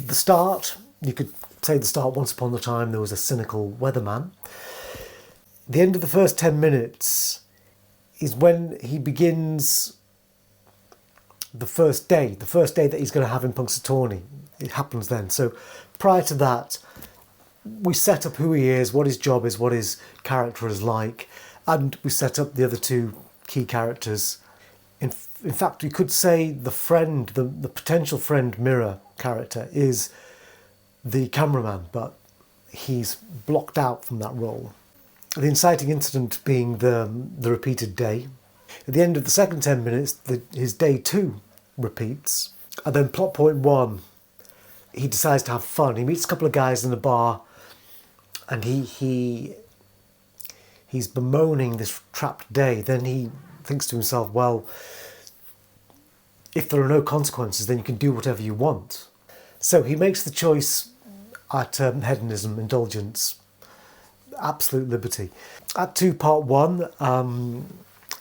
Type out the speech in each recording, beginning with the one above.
The start, you could say the start, once upon a time there was a cynical weatherman. The end of the first 10 minutes is when he begins the first day that he's going to have in Punxsutawney. It happens then. So prior to that, we set up who he is, what his job is, what his character is like, and we set up the other two key characters. In fact, we could say the friend, the potential friend Mirror character is the cameraman, but he's blocked out from that role. The inciting incident being the repeated day. At the end of the second 10 minutes, his day 2 repeats. And then plot point 1, he decides to have fun. He meets a couple of guys in a bar, and he's bemoaning this trapped day. Then he thinks to himself, well, if there are no consequences, then you can do whatever you want. So he makes the choice at hedonism, indulgence, absolute liberty. Act 2, part 1,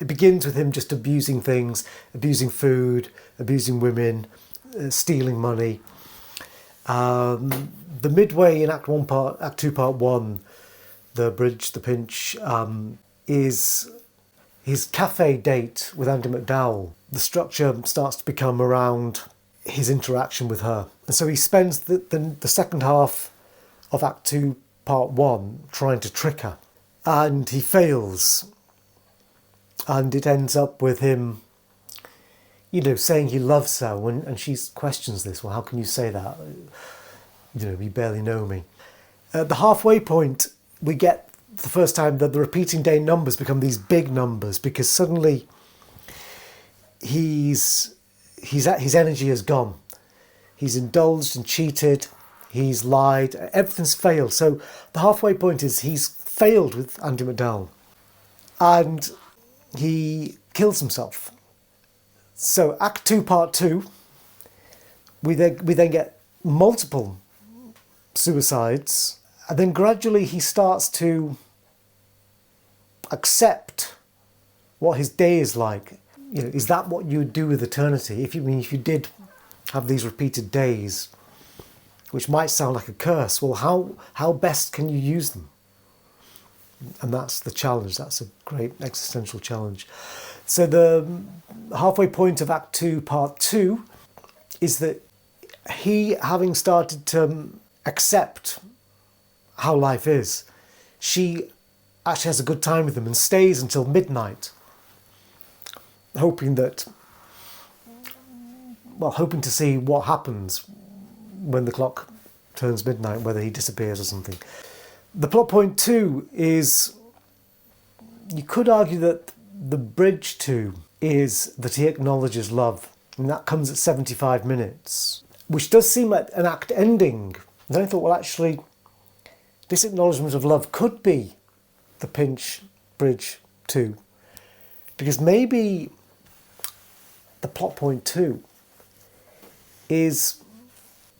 it begins with him just abusing things, abusing food, abusing women, stealing money. The midway in Act 2, part 1, the bridge, the pinch, is his cafe date with Andie MacDowell. The structure starts to become around his interaction with her. And so he spends the second half of Act 2, part 1 trying to trick her. And he fails. And it ends up with him, saying he loves her. And she questions this. Well, how can you say that? You barely know me. At the halfway point, we get the first time that the repeating day numbers become these big numbers, because suddenly his energy has gone. He's indulged and cheated. He's lied. Everything's failed. So the halfway point is he's failed with Andie MacDowell. And he kills himself. So Act 2, part 2, we then get multiple suicides. And then gradually he starts to accept what his day is like. Is that what you would do with eternity? If you did have these repeated days, which might sound like a curse, well, how best can you use them? And that's the challenge. That's a great existential challenge. So the halfway point of Act 2, part 2, is that he, having started to accept how life is, she actually has a good time with him and stays until midnight, hoping to see what happens when the clock turns midnight, whether he disappears or something. The plot point 2 is, you could argue that the bridge to is that he acknowledges love. And that comes at 75 minutes, which does seem like an act ending. And then I thought, well, actually, this acknowledgement of love could be the pinch bridge 2. Because maybe the plot point 2 is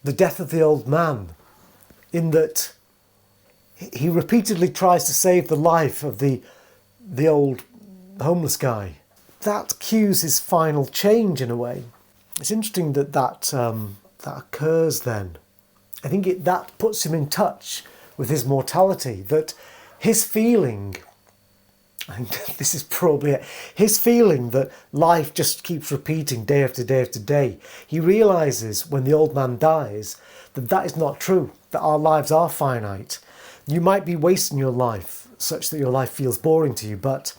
the death of the old man, in that he repeatedly tries to save the life of the old homeless guy. That cues his final change in a way. It's interesting that occurs then. I think that puts him in touch with his mortality, that his feeling, and this is probably it, his feeling that life just keeps repeating day after day after day. He realises when the old man dies that is not true, that our lives are finite. You might be wasting your life such that your life feels boring to you, but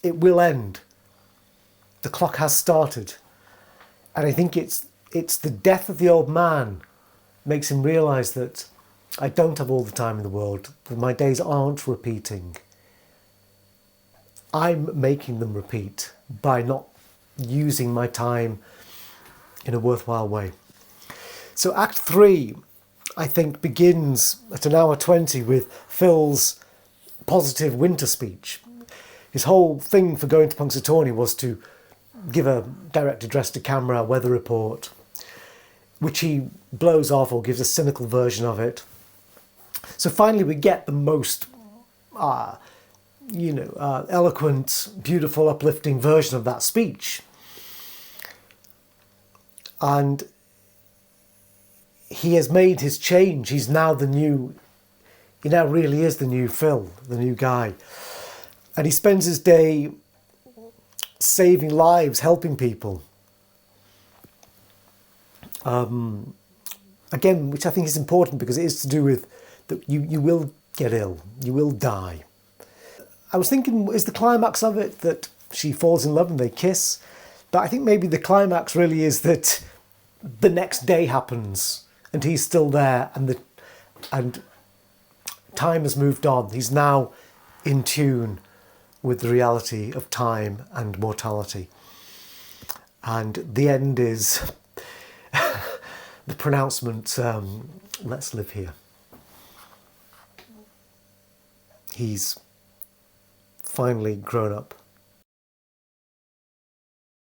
it will end. The clock has started. And I think it's the death of the old man makes him realise that I don't have all the time in the world, that my days aren't repeating. I'm making them repeat by not using my time in a worthwhile way. So Act 3, I think, begins at an hour 20 with Phil's positive winter speech. His whole thing for going to Punxsutawney was to give a direct address to camera weather report, which he blows off or gives a cynical version of it. So finally we get the most eloquent, beautiful, uplifting version of that speech. And he has made his change. He now really is the new Phil, the new guy. And he spends his day saving lives, helping people. Again, which I think is important because it is to do with that you will get ill, you will die. I was thinking, is the climax of it that she falls in love and they kiss? But I think maybe the climax really is that the next day happens and he's still there, and time has moved on. He's now in tune with the reality of time and mortality. And the end is the pronouncement, let's live here. He's finally grown up